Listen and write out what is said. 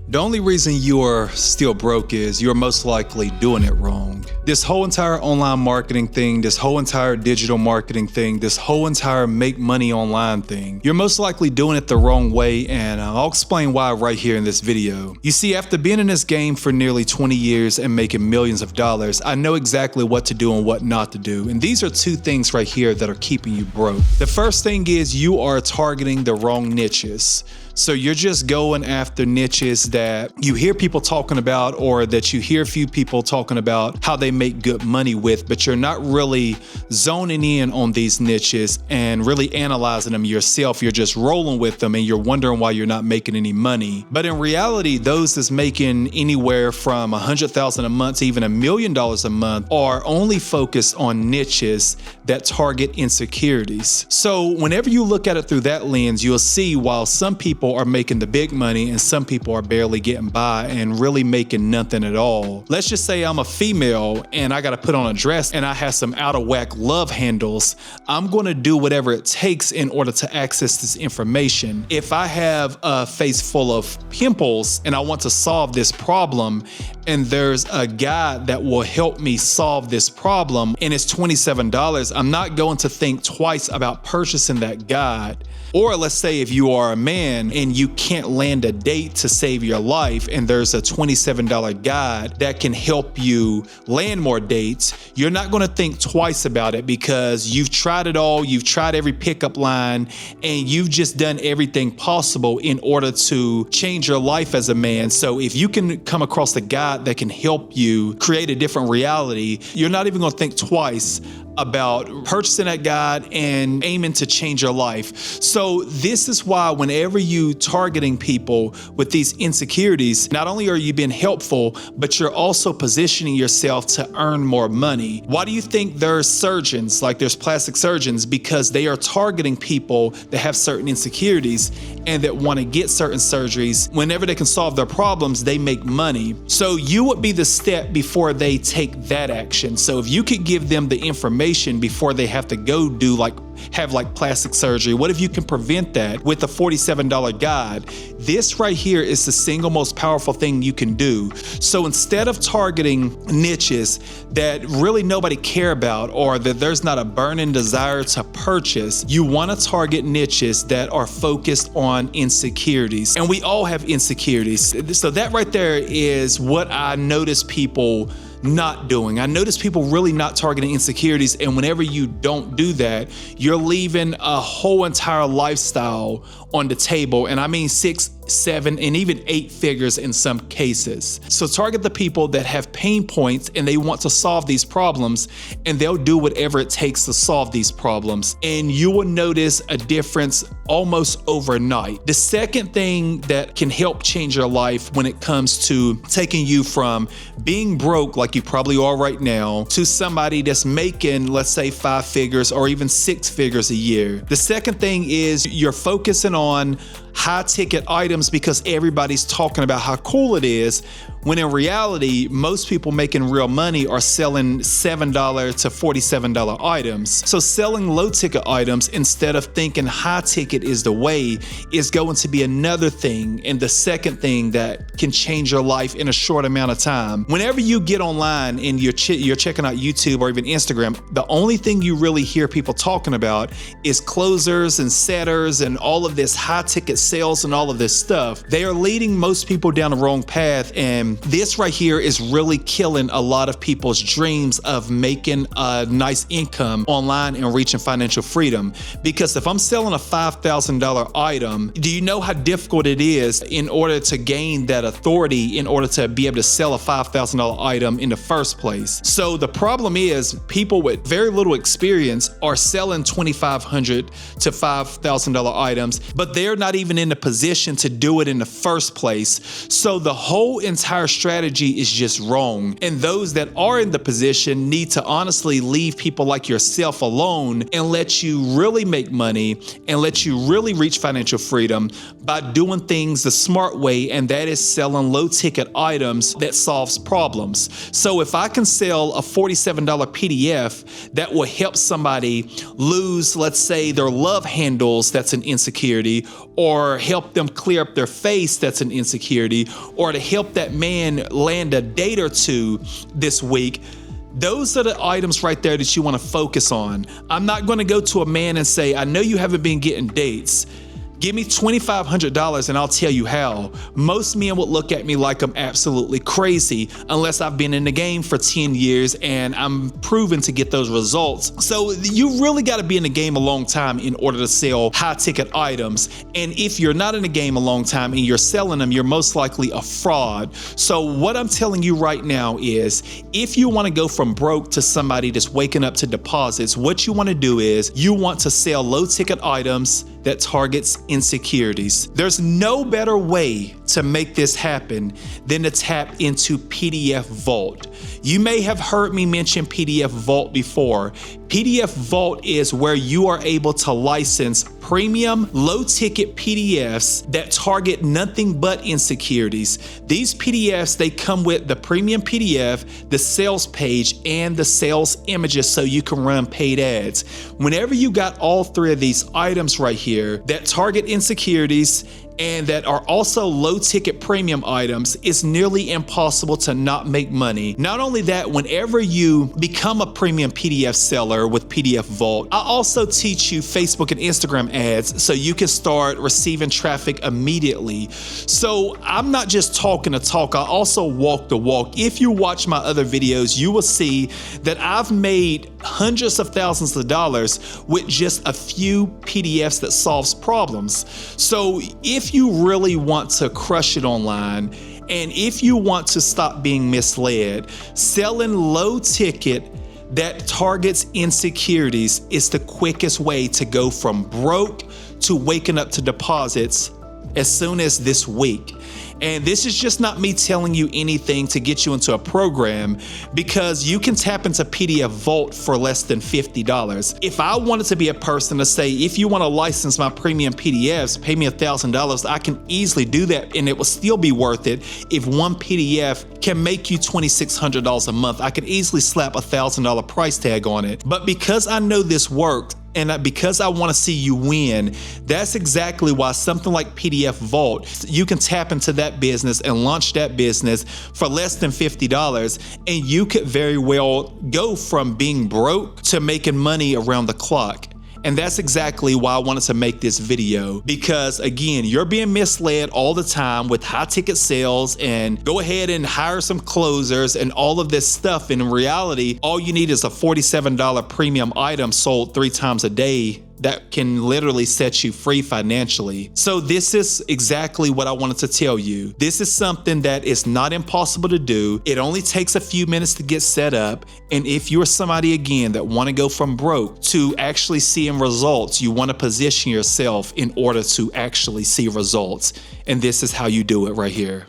The only reason you are still broke is you're most likely doing it wrong. This whole entire online marketing thing, this whole entire digital marketing thing, this whole entire make money online thing, you're most likely doing it the wrong way, and I'll explain why right here in this video. You see, after being in this game for nearly 20 years and making millions of dollars, I know exactly what to do and what not to do, and these are two things right here that are keeping you broke. The first thing is you are targeting the wrong niches. So you're just going after niches that you hear people talking about, or that you hear a few people talking about how they make good money with, but you're not really zoning in on these niches and really analyzing them yourself. You're just rolling with them and you're wondering why you're not making any money. But in reality, those that's making anywhere from $100,000 a month to even $1 million a month are only focused on niches that target insecurities. So whenever you look at it through that lens, you'll see while some people are making the big money and some people are barely getting by and really making nothing at all. Let's just say I'm a female and I got to put on a dress and I have some out of whack love handles. I'm going to do whatever it takes in order to access this information. If I have a face full of pimples and I want to solve this problem, and there's a guide that will help me solve this problem and it's $27, I'm not going to think twice about purchasing that guide. Or let's say if you are a man and you can't land a date to save your life and there's a $27 guide that can help you land more dates, you're not going to think twice about it because you've tried it all, you've tried every pickup line, and you've just done everything possible in order to change your life as a man. So if you can come across a guide that can help you create a different reality, you're not even going to think twice about purchasing that guide and aiming to change your life. So this is why whenever you targeting people with these insecurities, not only are you being helpful, but you're also positioning yourself to earn more money. Why do you think there's surgeons, like there's plastic surgeons? Because they are targeting people that have certain insecurities and that want to get certain surgeries. Whenever they can solve their problems, they make money. So you would be the step before they take that action. So if you could give them the information before they have to go do have plastic surgery, what if you can prevent that with a $47 guide? This right here is the single most powerful thing you can do. So instead of targeting niches that really nobody care about or that there's not a burning desire to purchase, you want to target niches that are focused on insecurities. And we all have insecurities. So that right there is what I notice people not doing. I notice people really not targeting insecurities, and whenever you don't do that, you're leaving a whole entire lifestyle on the table, and I mean 6, 7, and even 8 figures in some cases. So target the people that have pain points and they want to solve these problems, and they'll do whatever it takes to solve these problems, and you will notice a difference almost overnight. The second thing that can help change your life when it comes to taking you from being broke like you probably are right now to somebody that's making, let's say, 5 figures or even 6 figures a year. The second thing is you're focusing on high ticket items because everybody's talking about how cool it is, when in reality, most people making real money are selling $7 to $47 items. So selling low ticket items instead of thinking high ticket is the way is going to be another thing, and the second thing that can change your life in a short amount of time. Whenever you get online and you're checking out YouTube or even Instagram, the only thing you really hear people talking about is closers and setters and all of this high ticket sales and all of this stuff. They are leading most people down the wrong path, and this right here is really killing a lot of people's dreams of making a nice income online and reaching financial freedom. Because if I'm selling a $5,000 item, do you know how difficult it is in order to gain that authority in order to be able to sell a $5,000 item in the first place? So the problem is people with very little experience are selling $2,500 to $5,000 items, but they're not even in the position to do it in the first place. So the whole entire entire strategy is just wrong. And those that are in the position need to honestly leave people like yourself alone and let you really make money and let you really reach financial freedom by doing things the smart way, and that is selling low ticket items that solves problems. So if I can sell a $47 PDF that will help somebody lose, let's say, their love handles, that's an insecurity, or help them clear up their face, that's an insecurity, or to help that man land a date or two this week, those are the items right there that you want to focus on. I'm not going to go to a man and say, I know you haven't been getting dates. Give me $2,500 and I'll tell you how. Most men would look at me like I'm absolutely crazy unless I've been in the game for 10 years and I'm proven to get those results. So you really got to be in the game a long time in order to sell high ticket items. And if you're not in the game a long time and you're selling them, you're most likely a fraud. So what I'm telling you right now is, if you want to go from broke to somebody that's waking up to deposits, what you want to do is you want to sell low ticket items that targets insecurities. There's no better way to make this happen than to tap into PDF Vault. You may have heard me mention PDF Vault before. PDF Vault is where you are able to license premium low ticket PDFs that target nothing but insecurities. These PDFs, they come with the premium PDF, the sales page, and the sales images so you can run paid ads. Whenever you got all three of these items right here that target insecurities and that are also low ticket premium items, it's nearly impossible to not make money. Not only that, whenever you become a premium PDF seller with PDF Vault, I also teach you Facebook and Instagram ads so you can start receiving traffic immediately. So I'm not just talking the talk, I also walk the walk. If you watch my other videos, you will see that I've made hundreds of thousands of dollars with just a few PDFs that solves problems. So if you really want to crush it online, and if you want to stop being misled, selling low ticket that targets insecurities is the quickest way to go from broke to waking up to deposits as soon as this week. And this is just not me telling you anything to get you into a program, because you can tap into PDF Vault for less than $50. If I wanted to be a person to say, if you want to license my premium PDFs, pay me $1,000, I can easily do that and it will still be worth it. If one PDF can make you $2,600 a month, I could easily slap a $1,000 price tag on it. But because I know this works, and because I want to see you win, that's exactly why something like PDF Vault, you can tap into that business and launch that business for less than $50, and you could very well go from being broke to making money around the clock. And that's exactly why I wanted to make this video, because again, you're being misled all the time with high ticket sales and go ahead and hire some closers and all of this stuff. And in reality, all you need is a $47 premium item sold 3 times a day that can literally set you free financially. So this is exactly what I wanted to tell you. This is something that is not impossible to do. It only takes a few minutes to get set up. And if you're somebody, again, that want to go from broke to actually seeing results, you want to position yourself in order to actually see results. And this is how you do it right here.